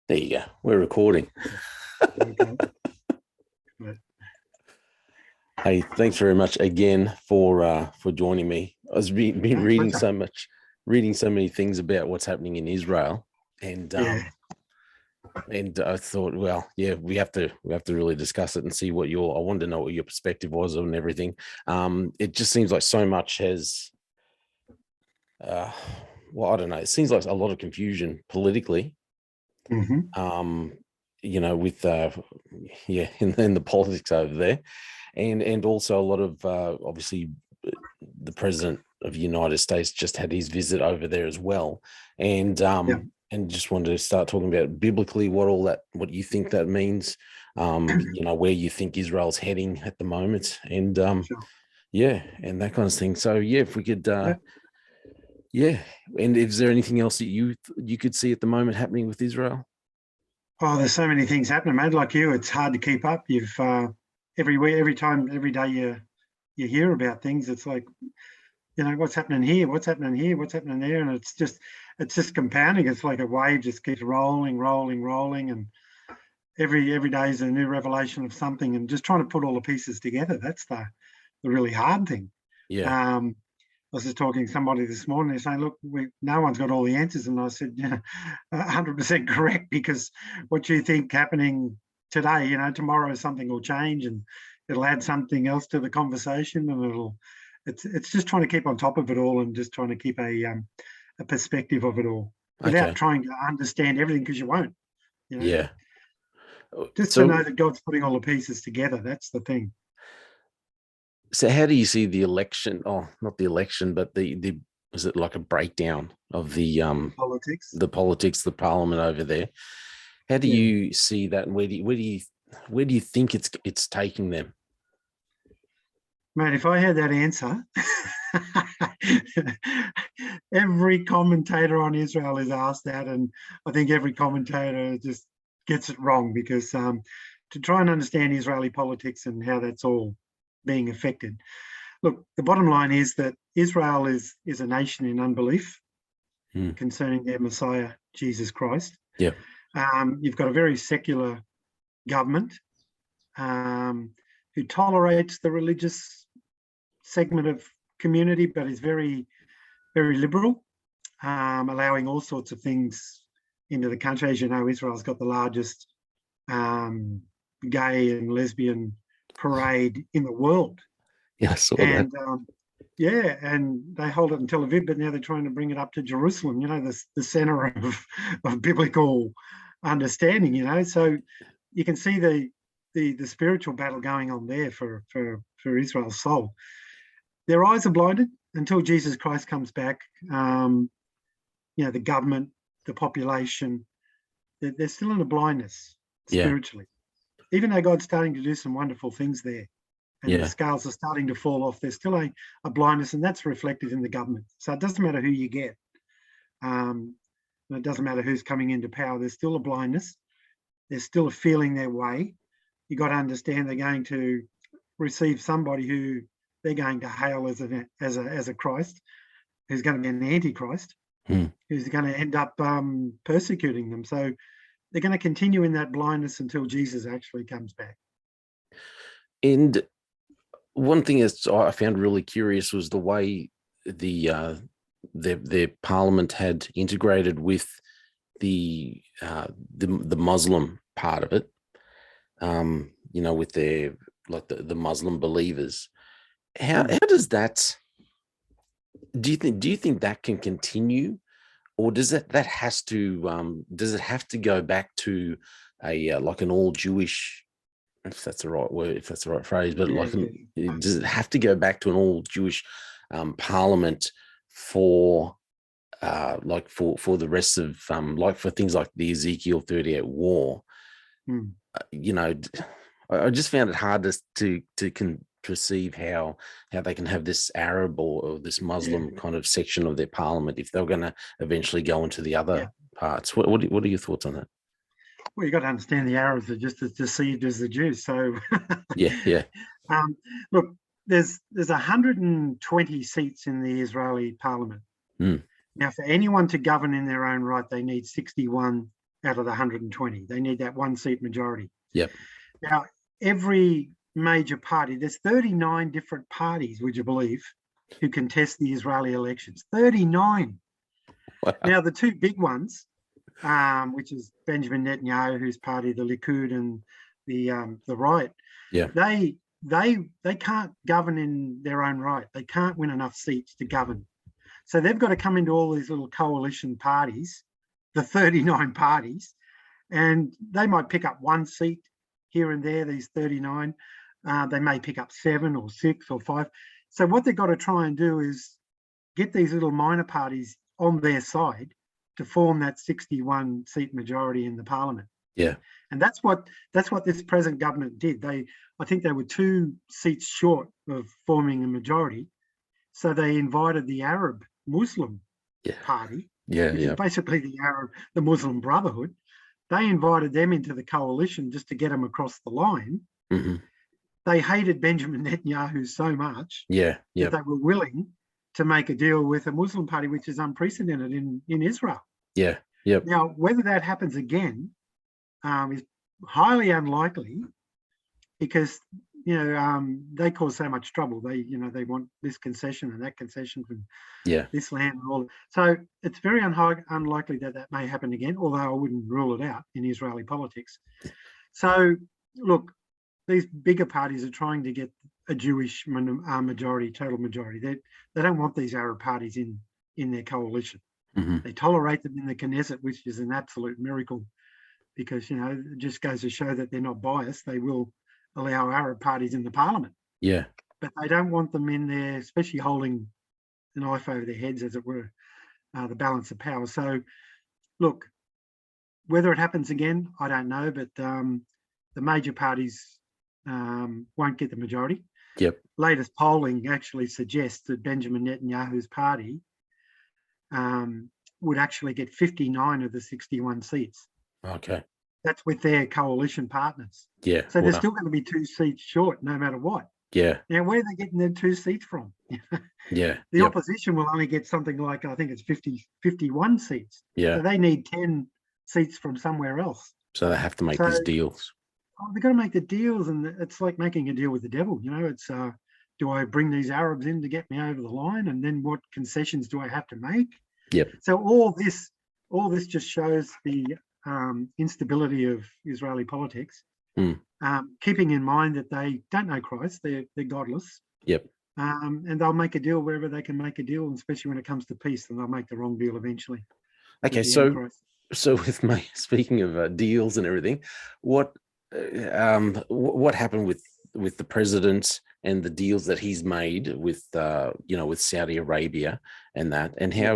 There you go. We're recording. Okay. But, Hey, thanks very much again for joining me. I was been no, reading pleasure. reading so many things about what's happening in Israel, and Yeah, I thought, well, yeah, we have to really discuss it and see what I wanted to know what your perspective was on everything. It just seems like so much has, uh, well, I don't know. It seems like a lot of confusion politically. hmm Um, with yeah, in the politics over there, and also a lot of obviously the president of the United States just had his visit over there as well, and yeah, just wanted to start talking about biblically what you think that means, where you think Israel's heading at the moment, and sure. yeah, and that kind of thing. So yeah, if we could, Yeah. yeah, and is there anything else that you could see at the moment happening with Israel? Oh, there's so many things happening, mate. Like you, it's hard to keep up. You've every week, every time, every day you hear about things. It's like what's happening here, what's happening here, what's happening there, and it's just compounding. It's like a wave just keeps rolling, rolling, rolling, and every day is a new revelation of something, and just trying to put all the pieces together. That's the really hard thing. Yeah, Um, I was just talking to somebody this morning. They're saying, "Look, no one's got all the answers," and I said, "Yeah, 100% correct. Because what you think happening today, tomorrow something will change, and it'll add something else to the conversation, and it's just trying to keep on top of it all, and just trying to keep a perspective of it all, without okay, trying to understand everything, because you won't. You know, yeah. just to know So that God's putting all the pieces together. That's the thing. So how do you see the election? Oh, not the election, but the is it like a breakdown of Politics. the politics, the parliament over there? How do Yeah. you see that? And where do you think it's taking them? Mate, if I had that answer, every commentator on Israel is asked that, and I think every commentator just gets it wrong, because to try and understand Israeli politics and how that's all being affected. Look, the bottom line is that Israel is a nation in unbelief Hmm. concerning their Messiah, Jesus Christ. Yeah, You've got a very secular government um, who tolerates the religious segment of community, but is very, very liberal, allowing all sorts of things into the country. As you know, Israel's got the largest um, gay and lesbian parade in the world. yeah, I saw that. And yeah, and they hold it in Tel Aviv, but now they're trying to bring it up to Jerusalem, the center of biblical understanding, So you can see the spiritual battle going on there for Israel's soul. Their eyes are blinded until Jesus Christ comes back. The government, the population, they're still in a blindness Yeah, spiritually, even though God's starting to do some wonderful things there, and the yeah, scales are starting to fall off. There's still a blindness, and that's reflected in the government. So it doesn't matter who you get. It doesn't matter who's coming into power. There's still a blindness. There's still a feeling their way. You got to understand they're going to receive somebody who they're going to hail as a Christ, who's going to be an antichrist, hmm. who's going to end up persecuting them. So they're going to continue in that blindness until Jesus actually comes back. And one thing that I found really curious was the way the their parliament had integrated with the Muslim part of it. With their like the Muslim believers. How does that? Do you think that can continue, or does it have to go back to a like an all Jewish, if that's the right word, if that's the right phrase, but Yeah, like yeah. does it have to go back to an all Jewish parliament for for the rest of like for things like the Ezekiel 38 war? Mm. You know, I just found it hard to perceive how they can have this Arab or this Yeah, Muslim kind of section of their parliament if they're going to eventually go into the yeah. other parts. What are your thoughts on that? Well, you got to understand the Arabs are just as deceived as the Jews. So, Yeah, yeah, um, look, there's 120 seats in the Israeli parliament. mm, Now, for anyone to govern in their own right, they need 61 out of the 120. They need that 1 seat majority. Yep. Now, every major party, there's 39 different parties, would you believe, who contest the Israeli elections. 39. Wow. Now, the two big ones, which is Benjamin Netanyahu, whose party, the Likud, and the right, Yeah. they can't govern in their own right. They can't win enough seats to govern. So they've got to come into all these little coalition parties, the 39 parties, and they might pick up 1 seat here and there, these 39. They may pick up 7 or 6 or 5. So what they've got to try and do is get these little minor parties on their side to form that 61 seat majority in the parliament. Yeah. And that's what this present government did. I think they were 2 seats short of forming a majority. So they invited the Arab Muslim party, which is basically the Muslim Brotherhood. They invited them into the coalition just to get them across the line. Mm-hmm. They hated Benjamin Netanyahu so much that they were willing to make a deal with a Muslim party, which is unprecedented in Israel. Yeah. Yep. Now, whether that happens again is highly unlikely, because they cause so much trouble. They want this concession and that concession from this land and all. So it's very unlikely that may happen again, although I wouldn't rule it out in Israeli politics. So look, these bigger parties are trying to get a Jewish majority, total majority. They don't want these Arab parties in their coalition. Mm-hmm. They tolerate them in the Knesset, which is an absolute miracle, because it just goes to show that they're not biased. They will allow Arab parties in the parliament. Yeah. But they don't want them in there, especially holding a knife over their heads, as it were, the balance of power. So, look, whether it happens again, I don't know, but the major parties won't get the majority. Yep. Latest polling actually suggests that Benjamin Netanyahu's party would actually get 59 of the 61 seats. Okay. That's with their coalition partners. Yeah. So they're still going to be 2 seats short, no matter what. Yeah. Now, where are they getting their 2 seats from? Yeah. The opposition will only get something like, I think it's 51 seats. Yeah. So they need 10 seats from somewhere else. So they have to make these deals. They've got to make the deals, and it's like making a deal with the devil. It's do I bring these Arabs in to get me over the line, and then what concessions do I have to make? Yep. So all this just shows the instability of Israeli politics. Keeping in mind that they don't know Christ, they're godless. Yep. And they'll make a deal wherever they can make a deal, and especially when it comes to peace, then they'll make the wrong deal eventually. Okay, so with speaking of deals and everything, what happened with the president and the deals that he's made with with Saudi Arabia and that, and how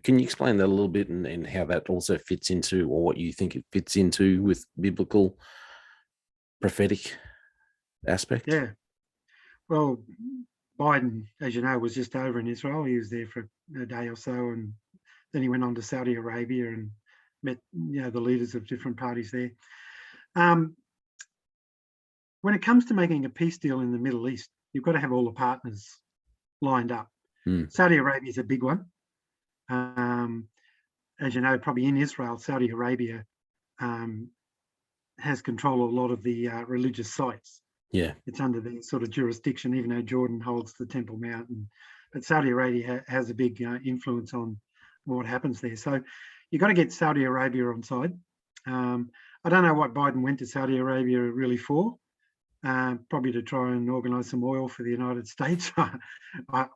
can you explain that a little bit, and how that also fits into, or what you think it fits into with biblical prophetic aspect? Yeah. Well, Biden, as you know, was just over in Israel. He was there for a day or so, and then he went on to Saudi Arabia and met the leaders of different parties there. When it comes to making a peace deal in the Middle East, you've got to have all the partners lined up. Saudi Arabia is a big one. As you know, probably in Israel, Saudi Arabia has control of a lot of the religious sites. Yeah. It's under their sort of jurisdiction, even though Jordan holds the Temple Mount. But Saudi Arabia has a big influence on what happens there. So you've got to get Saudi Arabia on side. I don't know what Biden went to Saudi Arabia really for. Probably to try and organise some oil for the United States.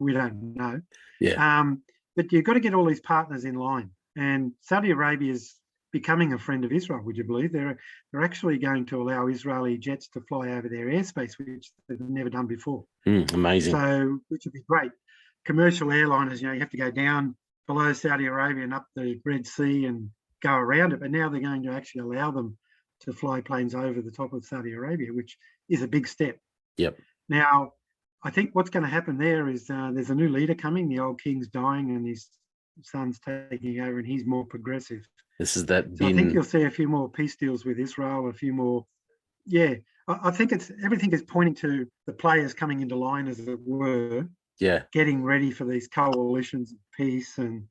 We don't know. Yeah. But you've got to get all these partners in line. And Saudi Arabia is becoming a friend of Israel, would you believe? They're actually going to allow Israeli jets to fly over their airspace, which they've never done before. Amazing. So, which would be great. Commercial airliners, you have to go down below Saudi Arabia and up the Red Sea and go around it. But now they're going to actually allow them to fly planes over the top of Saudi Arabia, which is a big step. Yep. Now, I think what's going to happen there is there's a new leader coming. The old king's dying and his son's taking over, and he's more progressive. This is that. So I think you'll see a few more peace deals with Israel, a few more. Yeah, I think everything is pointing to the players coming into line, as it were. Yeah. Getting ready for these coalitions of peace, and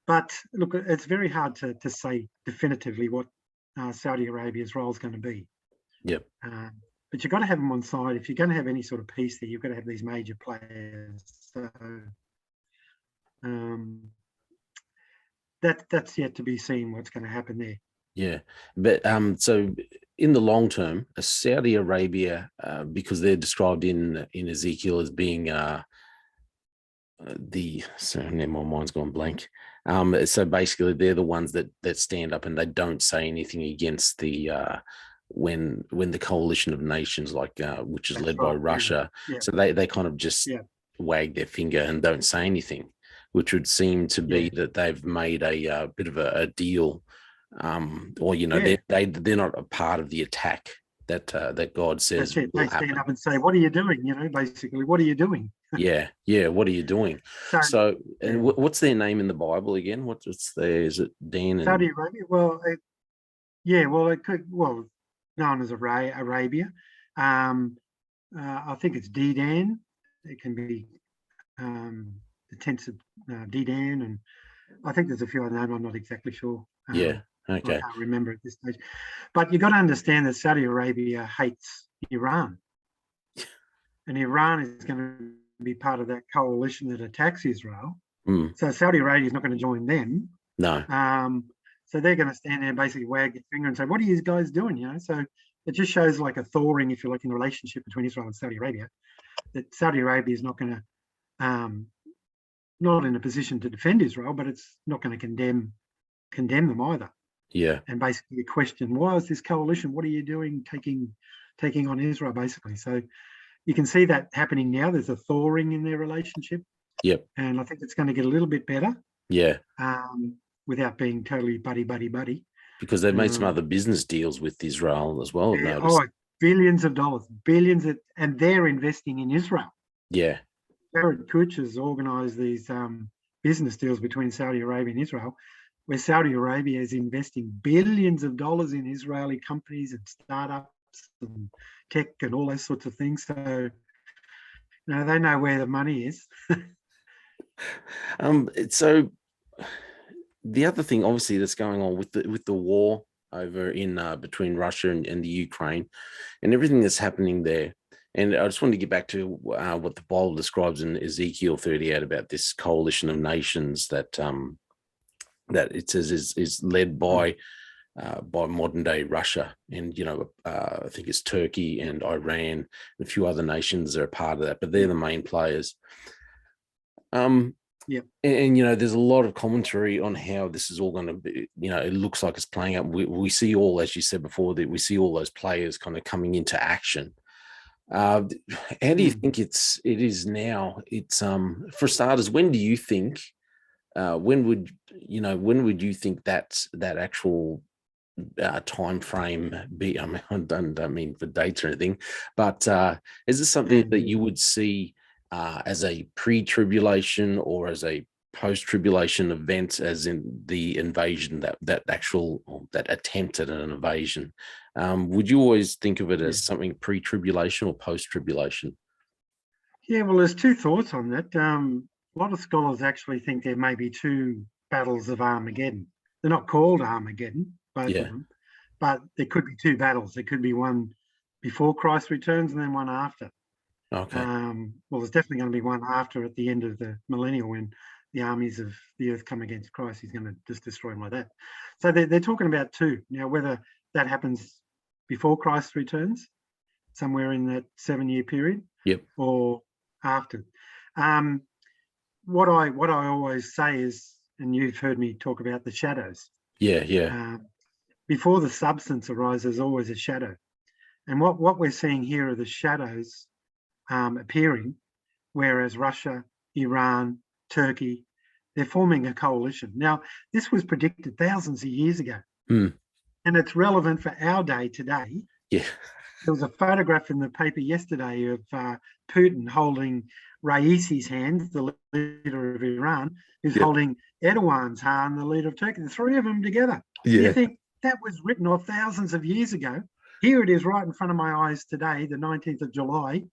But look, it's very hard to say definitively what Saudi Arabia's role is going to be. Yep. But you've got to have them on side. If you're going to have any sort of peace there, you've got to have these major players. So that's yet to be seen what's going to happen there. Yeah, but so in the long term, Saudi Arabia, because they're described in Ezekiel as being my mind's gone blank. So basically, they're the ones that stand up and they don't say anything against the when the coalition of nations, like which is led by Russia. Yeah. So they kind of just wag their finger and don't say anything, which would seem to be that they've made a bit of a deal. Or they're not a part of the attack that God says will they happen. stand up and say, "What are you doing?" Basically, what are you doing? yeah, what are you doing? So and what's their name in the Bible again? What's there? Is it Dan? And Saudi Arabia. Well, it could known as Arabia. I think it's Dedan. It can be the tense of Dedan, and I think there's a few other names. I'm not exactly sure. Okay. I can't remember at this stage. But you've got to understand that Saudi Arabia hates Iran. And Iran is going to be part of that coalition that attacks Israel. So Saudi Arabia is not going to join them. No. So they're going to stand there and basically wag their finger and say, "What are you guys doing?" So it just shows like a thawing, if you like, in the relationship between Israel and Saudi Arabia, that Saudi Arabia is not going to, not in a position to defend Israel, but it's not going to condemn them either. Yeah. And basically question, why is this coalition? What are you doing taking on Israel, basically? So you can see that happening now. There's a thawing in their relationship. Yep. And I think it's going to get a little bit better. Yeah. Without being totally buddy. Because they've made some other business deals with Israel as well. Billions of dollars, and they're investing in Israel. Yeah. Jared Kuch has organised these business deals between Saudi Arabia and Israel, where Saudi Arabia is investing billions of dollars in Israeli companies and startups and tech and all those sorts of things. So, they know where the money is. So the other thing, obviously, that's going on with the war over in between Russia and the Ukraine, and everything that's happening there. And I just wanted to get back to what the Bible describes in Ezekiel 38 about this coalition of nations that it says is led by modern day Russia, and I think it's Turkey and Iran and a few other nations are a part of that, but they're the main players. And there's a lot of commentary on how this is all going to be. It looks like it's playing out. We see all, as you said before, that we see all those players kind of coming into action. How do you think it is now? It's for starters, when do you think? When would you think that actual time frame be? I mean, I don't mean for dates or anything, but is this something that you would see as a pre-tribulation or as a post-tribulation event, as in the invasion, that attempt at an invasion? Would you always think of it as something pre-tribulation or post-tribulation? Yeah, well, there's two thoughts on that. A lot of scholars actually think there may be two battles of Armageddon. They're not called Armageddon, both of them, but there could be two battles. There could be one before Christ returns and then one after. Okay. Well, there's definitely going to be one after, at the end of the millennium, when the armies of the earth come against Christ. He's going to just destroy them like that. So they're talking about two. Now, whether that happens before Christ returns, somewhere in that 7-year period, or after. What I always say is, and you've heard me talk about the shadows. Before the substance arises, there's always a shadow. And what we're seeing here are the shadows appearing, whereas Russia, Iran, Turkey, they're forming a coalition. Now, this was predicted thousands of years ago, and it's relevant for our day today. There was a photograph in the paper yesterday of Putin holding Raisi's hand, the leader of Iran, who's holding Erdogan's hand, the leader of Turkey. The three of them together. You think that was written off thousands of years ago? Here it is right in front of my eyes today, the 19th of July.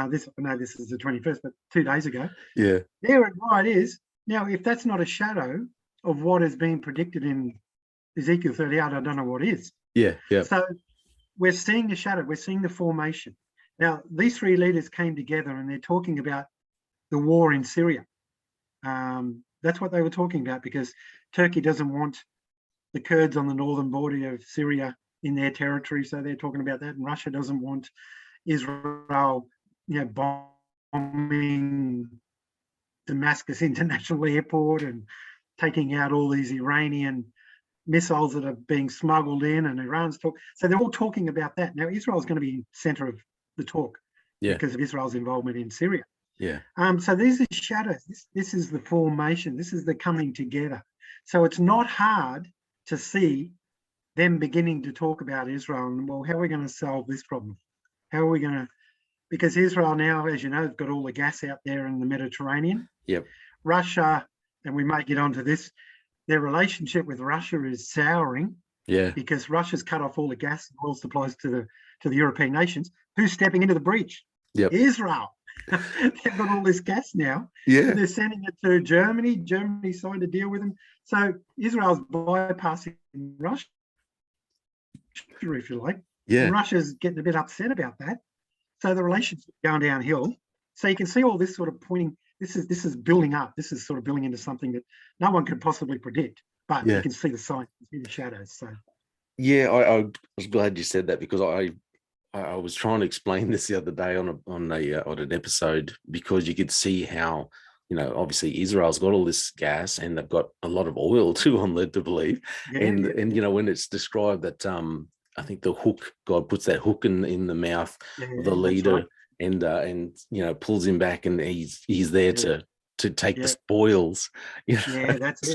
This is the 21st, but 2 days ago. There it right is. Now, if that's not a shadow, of what is being predicted in Ezekiel 38. I don't know what is. Yeah. So we're seeing the shadow, we're seeing the formation. Now, these three leaders came together and they're talking about the war in Syria. That's what they were talking about, because Turkey doesn't want the Kurds on the northern border of Syria in their territory. So they're talking about that. And Russia doesn't want Israel, bombing Damascus International Airport and taking out all these Iranian missiles that are being smuggled in, and Iran's talk. So they're all talking about that. Now, Israel's going to be center of the talk because of Israel's involvement in Syria. Yeah. So these are shadows. This is the formation. This is the coming together. So it's not hard to see them beginning to talk about Israel and, well, how are we going to solve this problem? How are we going to, because Israel now, as you know, has got all the gas out there in the Mediterranean. Yep. Russia, and we might get onto this, their relationship with Russia is souring. Yeah. Because Russia's cut off all the gas and oil supplies to the European nations. Who's stepping into the breach? Yep. Israel. They've got all this gas now. Yeah. And they're sending it to Germany. Germany signed a deal with them. So Israel's bypassing Russia, if you like. Yeah. And Russia's getting a bit upset about that. So the relationship's going downhill. So you can see all this sort of pointing. This is building up. This is sort of building into something that no one could possibly predict. But you can see the signs, you see the shadows. So yeah, I was glad you said that, because I was trying to explain this the other day on an episode, because you could see how, obviously Israel's got all this gas and they've got a lot of oil too, I'm led to believe. And when it's described that I think the hook, God puts that hook in the mouth of the leader, and pulls him back, and he's there to take the spoils. Yeah, that's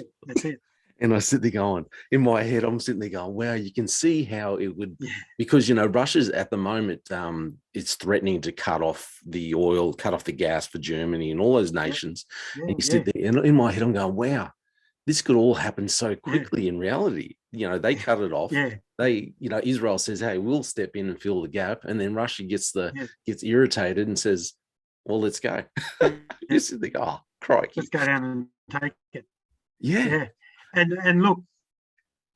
it. And I sit there going, in my head, I'm sitting there going, wow, you can see how it would, because, Russia's at the moment, it's threatening to cut off the oil, cut off the gas for Germany and all those nations. And you sit there, and in my head, I'm going, wow, this could all happen so quickly in reality. They cut it off. They, Israel says, hey, we'll step in and fill the gap. And then Russia gets irritated and says, well, let's go. You sit there, oh, crikey. Let's go down and take it. Yeah. And look,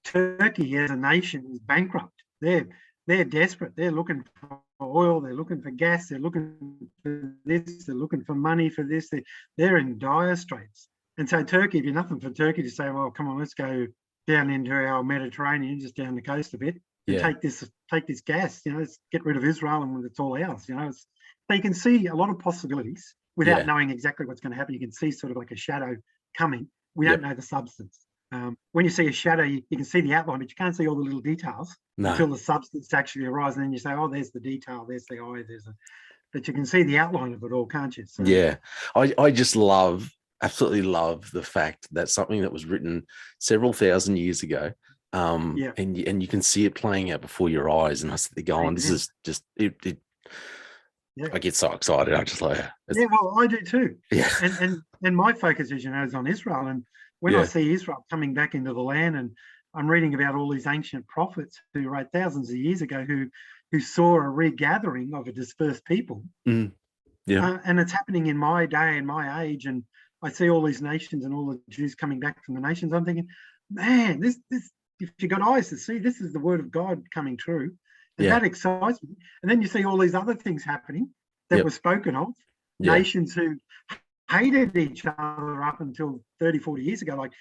Turkey as a nation is bankrupt. They're desperate. They're looking for oil. They're looking for gas. They're looking for this. They're looking for money for this. They're in dire straits. And so Turkey, it'd be nothing for Turkey to say, well, come on, let's go down into our Mediterranean, just down the coast a bit, and take this gas. Let's get rid of Israel and it's all ours. So you can see a lot of possibilities without knowing exactly what's going to happen. You can see sort of like a shadow coming. We don't know the substance. When you see a shadow, you can see the outline, but you can't see all the little details until the substance actually arrives. And then you say, oh, there's the detail, there's the eye, but you can see the outline of it all, can't you? So, yeah, I just absolutely love the fact that something that was written several thousand years ago, and you can see it playing out before your eyes. And I sit there going, this is just it. I get so excited. I just like, well, I do too. Yeah, and my focus, as you know, is on Israel. And when I see Israel coming back into the land, and I'm reading about all these ancient prophets who wrote thousands of years ago, who saw a regathering of a dispersed people. And it's happening in my day and my age, and I see all these nations and all the Jews coming back from the nations. I'm thinking, man, this if you got eyes to see, this is the word of God coming true. And that excites me. And then you see all these other things happening that were spoken of, nations who hated each other up until 30, 40 years ago, like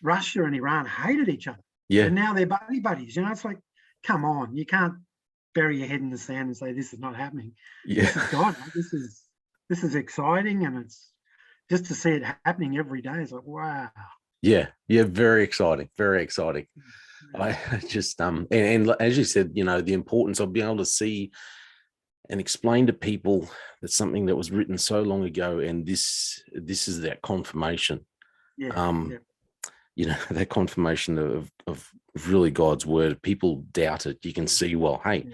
Russia and Iran hated each other. Yeah. And now they're buddies. It's like, come on, you can't bury your head in the sand and say this is not happening. Yeah. This is God. This is exciting, and it's just to see it happening every day. It's like, wow. Yeah, very exciting, very exciting. I just and as you said, the importance of being able to see and explain to people that something that was written so long ago, and this is that confirmation. That confirmation of really God's word. People doubt it. You can see, well, hey,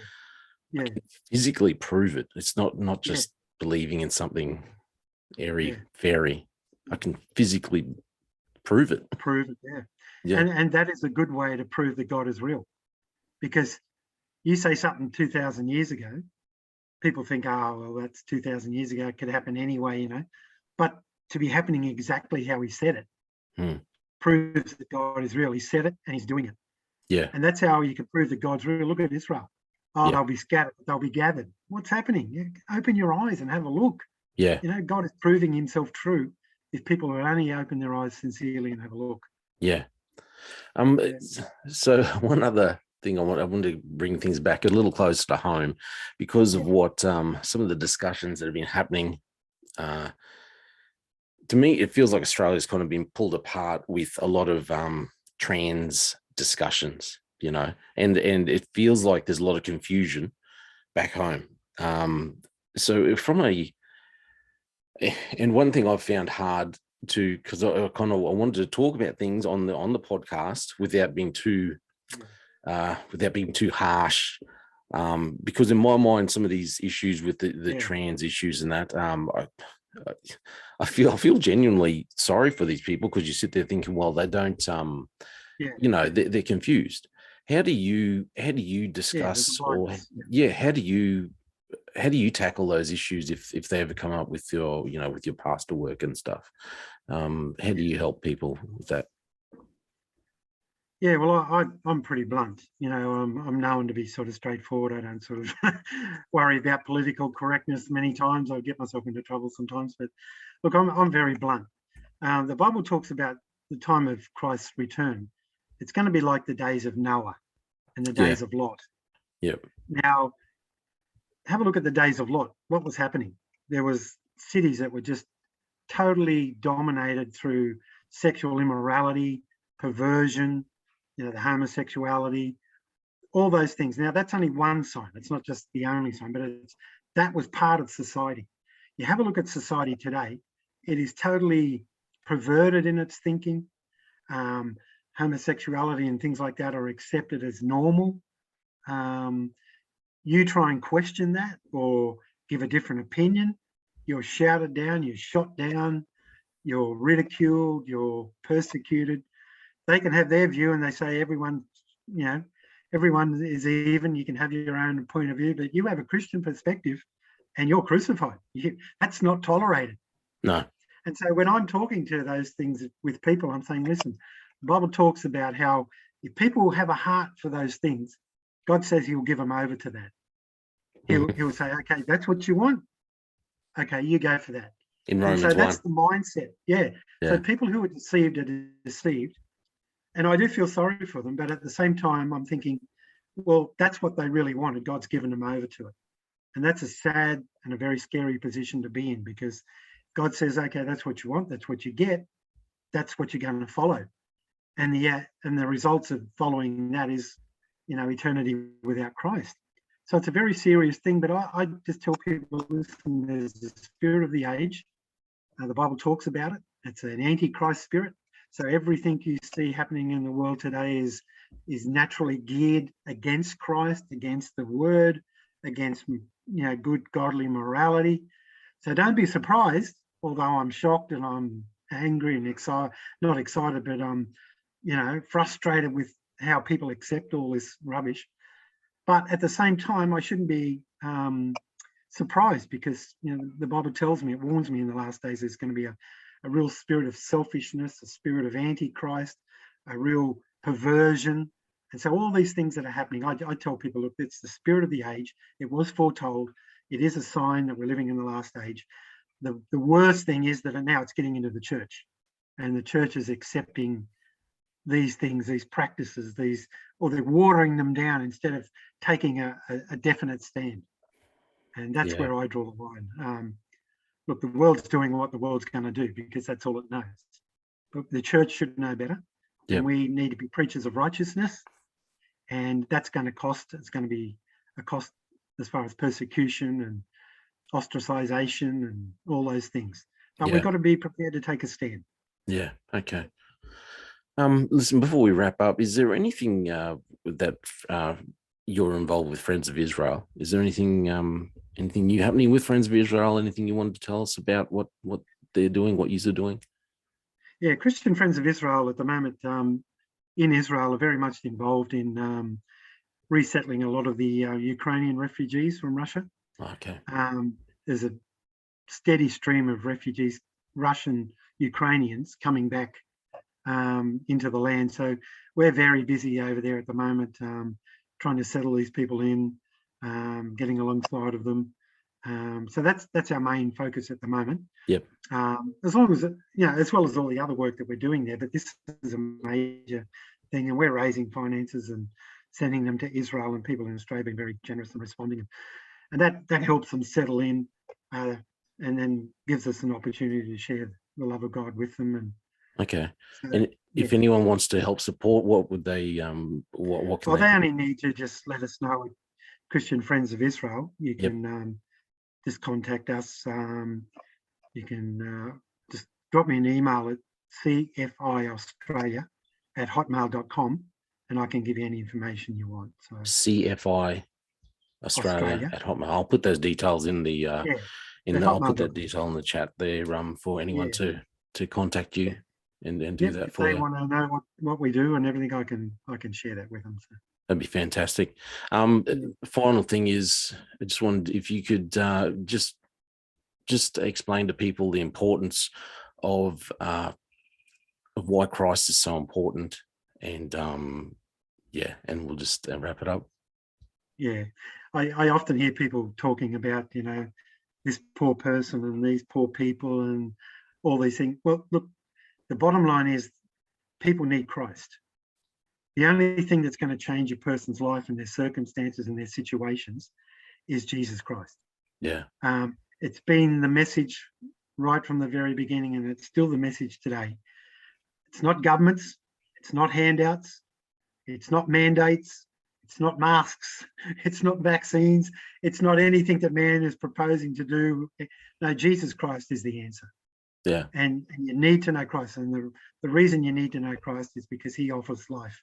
I can physically prove it. It's not just believing in something airy fairy. I can physically prove it. And that is a good way to prove that God is real, because you say something 2,000 years ago, people think, oh, well, that's 2,000 years ago, it could happen anyway, but to be happening exactly how he said it, proves that God is real. He said it and he's doing it. Yeah. And that's how you can prove that God's real. Look at Israel. Oh, Yeah. they'll be scattered, they'll be gathered. What's happening? Open your eyes and have a look. Yeah. God is proving himself true if people will only open their eyes sincerely and have a look. Yeah. Yeah. So one other thing I want to bring things back a little closer to home because of what some of the discussions that have been happening. To me, it feels like Australia's kind of been pulled apart with a lot of trans discussions, and it feels like there's a lot of confusion back home. So and one thing I've found hard to, because I wanted to talk about things on the podcast without being too harsh, because in my mind, some of these issues with the trans issues and that, I feel genuinely sorry for these people, because you sit there thinking, well, they don't, they're confused. How do you discuss, or how do you tackle those issues if they ever come up with your with your pastor work and stuff? How do you help people with that? Yeah, well, I'm pretty blunt. I'm known to be sort of straightforward. I don't sort of worry about political correctness many times. I get myself into trouble sometimes, but look, I'm very blunt. The Bible talks about the time of Christ's return. It's going to be like the days of Noah and the days of Lot. Yep. Now, have a look at the days of Lot. What was happening? There was cities that were just totally dominated through sexual immorality, perversion, the homosexuality, all those things. Now, that's only one sign. It's not just the only sign, but that was part of society. You have a look at society today. It is totally perverted in its thinking. Homosexuality and things like that are accepted as normal. You try and question that or give a different opinion, you're shouted down, you're shot down, you're ridiculed, you're persecuted. They can have their view and they say everyone is even. You can have your own point of view, but you have a Christian perspective and you're crucified. That's not tolerated. No. And so when I'm talking to those things with people, I'm saying, listen, the Bible talks about how if people have a heart for those things, God says he'll give them over to that. He'll say, okay, that's what you want. Okay, you go for that. In Romans 1. So that's the mindset. Yeah. So people who are deceived are deceived. And I do feel sorry for them, but at the same time, I'm thinking, well, that's what they really wanted. God's given them over to it. And that's a sad and a very scary position to be in, because God says, okay, that's what you want. That's what you get. That's what you're going to follow. And the results of following that is, eternity without Christ. So it's a very serious thing, but I just tell people, listen, there's the spirit of the age. The Bible talks about it. It's an antichrist spirit. So everything you see happening in the world today is naturally geared against Christ, against the word, against good godly morality. So don't be surprised, although I'm shocked and I'm angry and excited, not excited, but I'm frustrated with how people accept all this rubbish. But at the same time, I shouldn't be surprised, because the Bible tells me, it warns me in the last days there's going to be a real spirit of selfishness, a spirit of antichrist, a real perversion. And so all these things that are happening, I tell people, look, it's the spirit of the age. It was foretold. It is a sign that we're living in the last age. The worst thing is that now it's getting into the church, and the church is accepting these things, these practices, or they're watering them down instead of taking a definite stand. And that's where I draw the line. Look, the world's doing what the world's going to do, because that's all it knows. But the church should know better. And we need to be preachers of righteousness. And that's going to cost. It's going to be a cost as far as persecution and ostracization and all those things. But we've got to be prepared to take a stand. Yeah. Okay. Listen, before we wrap up, is there anything that you're involved with Friends of Israel? Is there anything new happening with Friends of Israel? Anything you wanted to tell us about what they're doing, what you're doing? Yeah, Christian Friends of Israel at the moment in Israel are very much involved in resettling a lot of the Ukrainian refugees from Russia. Okay. There's a steady stream of refugees, Russian Ukrainians, coming back into the land. So we're very busy over there at the moment, trying to settle these people in, getting alongside of them. So that's our main focus at the moment. Yep. As long as, as well as all the other work that we're doing there, but this is a major thing, and we're raising finances and sending them to Israel, and people in Australia being very generous and responding. And that helps them settle in, and then gives us an opportunity to share the love of God with them. And okay. so, And if anyone wants to help support, what would they, what can they only need to just let us know. Christian Friends of Israel, you can just contact us. You can just drop me an email at cfiaustralia@hotmail.com, and I can give you any information you want. So CFI Australia at Hotmail. I'll put those details in the I'll put that detail in the chat there for anyone to contact you and do that if for they you. want to know what we do and everything, I can share that with them. So. That'd be fantastic. Final thing is, I just wanted, if you could just explain to people the importance of why Christ is so important, and and we'll just wrap it up. Yeah, I often hear people talking about, this poor person and these poor people and all these things. Well, look, the bottom line is people need Christ. The only thing that's going to change a person's life and their circumstances and their situations is Jesus Christ. Yeah. It's been the message right from the very beginning, and it's still the message today. It's not governments, it's not handouts, it's not mandates, it's not masks, it's not vaccines, it's not anything that man is proposing to do. No, Jesus Christ is the answer. Yeah. And you need to know Christ. And the reason you need to know Christ is because he offers life.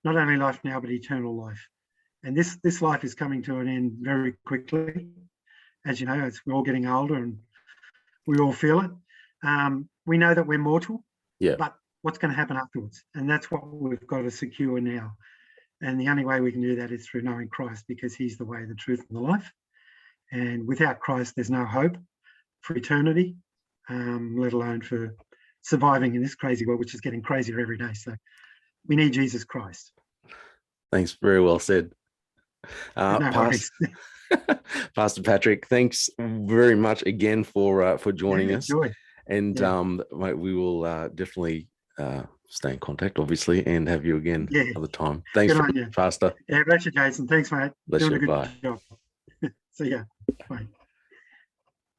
Not only life now, but eternal life. And this life is coming to an end very quickly. As you know, we're all getting older and we all feel it. We know that we're mortal, but what's going to happen afterwards? And that's what we've got to secure now. And the only way we can do that is through knowing Christ, because he's the way, the truth, and the life. And without Christ, there's no hope for eternity, let alone for surviving in this crazy world, which is getting crazier every day. So we need Jesus Christ. Thanks. Very well said. No Pastor Patrick, thanks very much again for joining us. Joy. And we will definitely stay in contact, obviously, and have you again another time. Thanks, Pastor. Yeah, bless you, Jason. Thanks, mate. Bless Doing you. a good Bye. job. See ya. Bye.